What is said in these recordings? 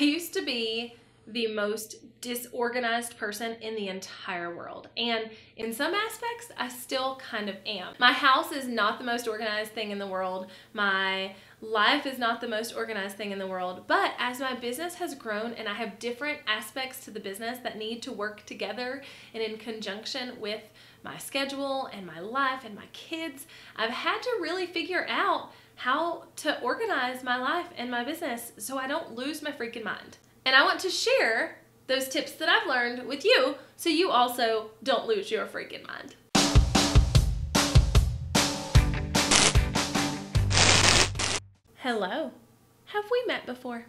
used to be the most disorganized person in the entire world. And in some aspects, I still kind of am. My house is not the most organized thing in the world. My life is not the most organized thing in the world. But as my business has grown and I have different aspects to the business that need to work together and in conjunction with my schedule and my life and my kids, I've had to really figure out how to organize my life and my business so I don't lose my freaking mind. And I want to share those tips that I've learned with you so you also don't lose your freaking mind. Hello. Have we met before?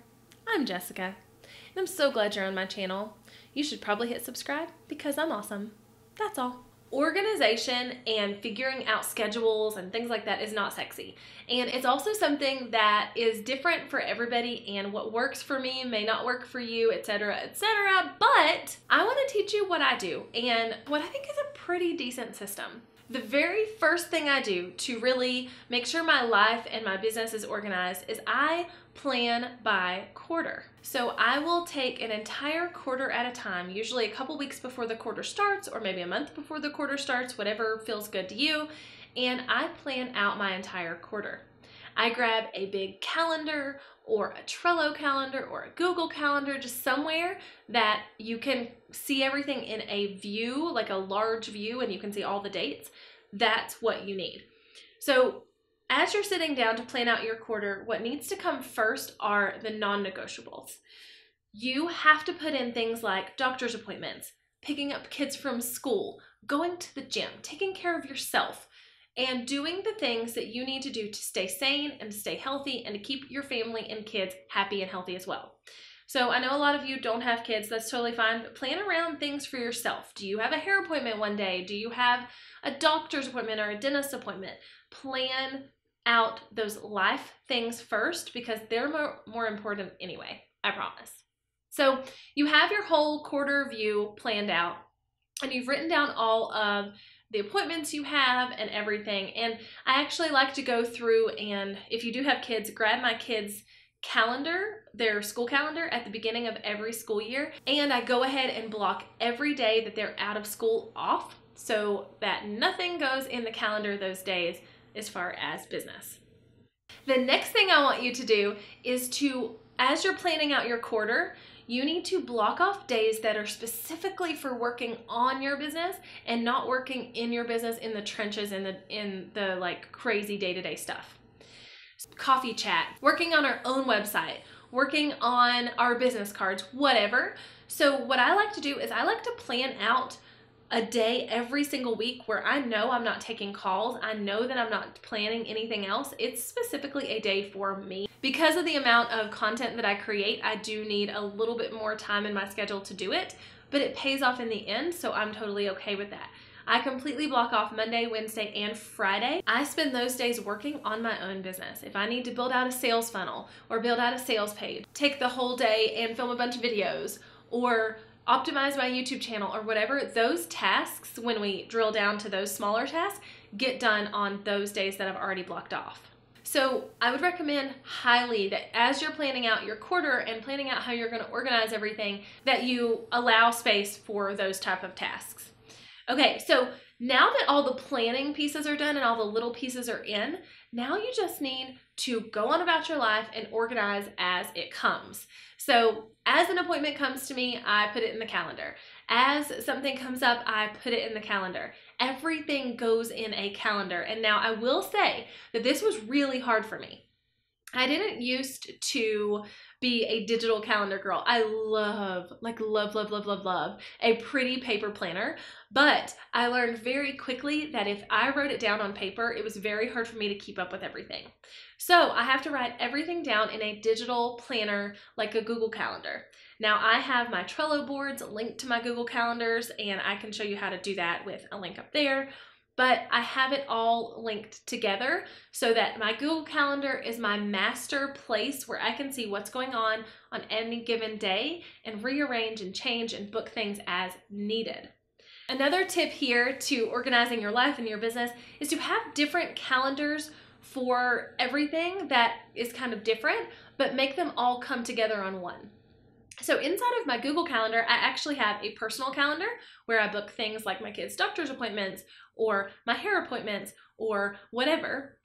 I'm Jessica, and I'm so glad you're on my channel. You should probably hit subscribe because I'm awesome. That's all. Organization and figuring out schedules and things like that is not sexy. And it's also something that is different for everybody, and what works for me may not work for you, etc., etc. But I want to teach you what I do and what I think is a pretty decent system. The very first thing I do to really make sure my life and my business is organized is I plan by quarter. So I will take an entire quarter at a time, usually a couple weeks before the quarter starts or maybe a month before the quarter starts, whatever feels good to you, and I plan out my entire quarter. I grab a big calendar or a Trello calendar or a Google calendar, just somewhere that you can see everything in a view, like a large view, and you can see all the dates. That's what you need. So as you're sitting down to plan out your quarter, what needs to come first are the non-negotiables. You have to put in things like doctor's appointments, picking up kids from school, going to the gym, taking care of yourself, and doing the things that you need to do to stay sane and to stay healthy and to keep your family and kids happy and healthy as well. So I know a lot of you don't have kids, that's totally fine, but plan around things for yourself. Do you have a hair appointment one day? Do you have a doctor's appointment or a dentist appointment? Plan out those life things first because they're more important anyway, I promise. So you have your whole quarter view planned out and you've written down all of the appointments you have and everything. And I actually like to go through, and if you do have kids, grab my kids' calendar, their school calendar at the beginning of every school year, and I go ahead and block every day that they're out of school off so that nothing goes in the calendar those days as far as business. The next thing I want you to do is to, as you're planning out your quarter, you need to block off days that are specifically for working on your business and not working in your business in the trenches, in the like crazy day-to-day stuff. Coffee chat, working on our own website, working on our business cards, whatever. So what I like to do is I like to plan out a day every single week where I know I'm not taking calls. I know that I'm not planning anything else. It's specifically a day for me. Because of the amount of content that I create, I do need a little bit more time in my schedule to do it, but it pays off in the end, so I'm totally okay with that. I completely block off Monday, Wednesday, and Friday. I spend those days working on my own business. If I need to build out a sales funnel or build out a sales page, take the whole day and film a bunch of videos or optimize my YouTube channel or whatever, those tasks, when we drill down to those smaller tasks, get done on those days that I've already blocked off. So I would recommend highly that as you're planning out your quarter and planning out how you're going to organize everything, that you allow space for those type of tasks. Okay, so now that all the planning pieces are done and all the little pieces are in, now you just need to go on about your life and organize as it comes. So as an appointment comes to me, I put it in the calendar. As something comes up, I put it in the calendar. Everything goes in a calendar. And now I will say that this was really hard for me. I didn't used to be a digital calendar girl. I love a pretty paper planner, but I learned very quickly that if I wrote it down on paper, it was very hard for me to keep up with everything. So I have to write everything down in a digital planner like a Google Calendar. Now I have my Trello boards linked to my Google Calendars, and I can show you how to do that with a link up there. But I have it all linked together so that my Google Calendar is my master place where I can see what's going on any given day and rearrange and change and book things as needed. Another tip here to organizing your life and your business is to have different calendars for everything that is kind of different, but make them all come together on one. So inside of my Google Calendar, I actually have a personal calendar where I book things like my kids' doctor's appointments or my hair appointments or whatever.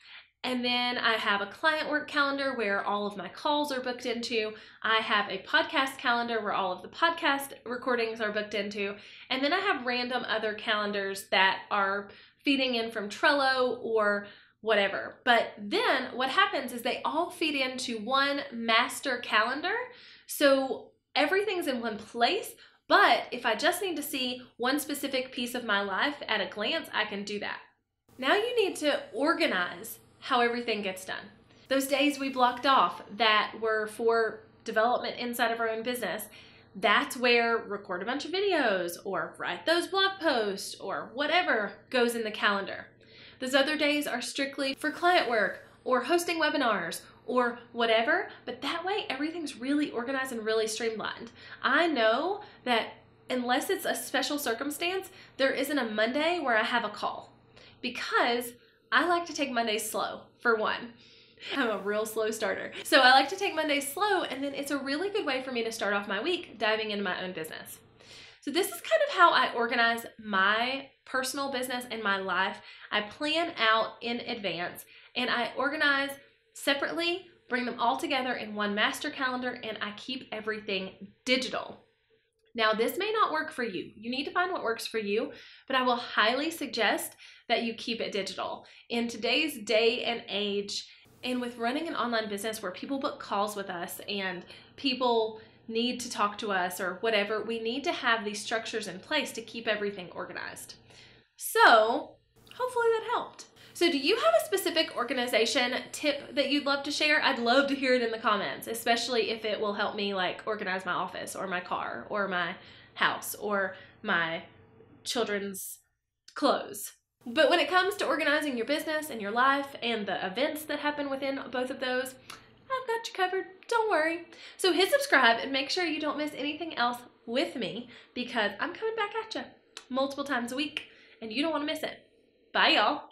And then I have a client work calendar where all of my calls are booked into. I have a podcast calendar where all of the podcast recordings are booked into. And then I have random other calendars that are feeding in from Trello or whatever. But then what happens is they all feed into one master calendar. So everything's in one place. But if I just need to see one specific piece of my life at a glance, I can do that. Now you need to organize how everything gets done. Those days we blocked off that were for development inside of our own business, that's where record a bunch of videos or write those blog posts or whatever goes in the calendar. Those other days are strictly for client work or hosting webinars or whatever, but that way everything's really organized and really streamlined. I know that unless it's a special circumstance, there isn't a Monday where I have a call, because I like to take Mondays slow, for one. I'm a real slow starter. So I like to take Mondays slow, and then it's a really good way for me to start off my week diving into my own business. So this is kind of how I organize my personal business and my life. I plan out in advance, and I organize separately, bring them all together in one master calendar, and I keep everything digital. Now, this may not work for you. You need to find what works for you, but I will highly suggest that you keep it digital. In today's day and age, and with running an online business where people book calls with us and people need to talk to us or whatever, we need to have these structures in place to keep everything organized. So hopefully that helped. So do you have a specific organization tip that you'd love to share? I'd love to hear it in the comments, especially if it will help me like organize my office or my car or my house or my children's clothes. But when it comes to organizing your business and your life and the events that happen within both of those, I've got you covered. Don't worry. So hit subscribe and make sure you don't miss anything else with me, because I'm coming back at you multiple times a week and you don't want to miss it. Bye, y'all.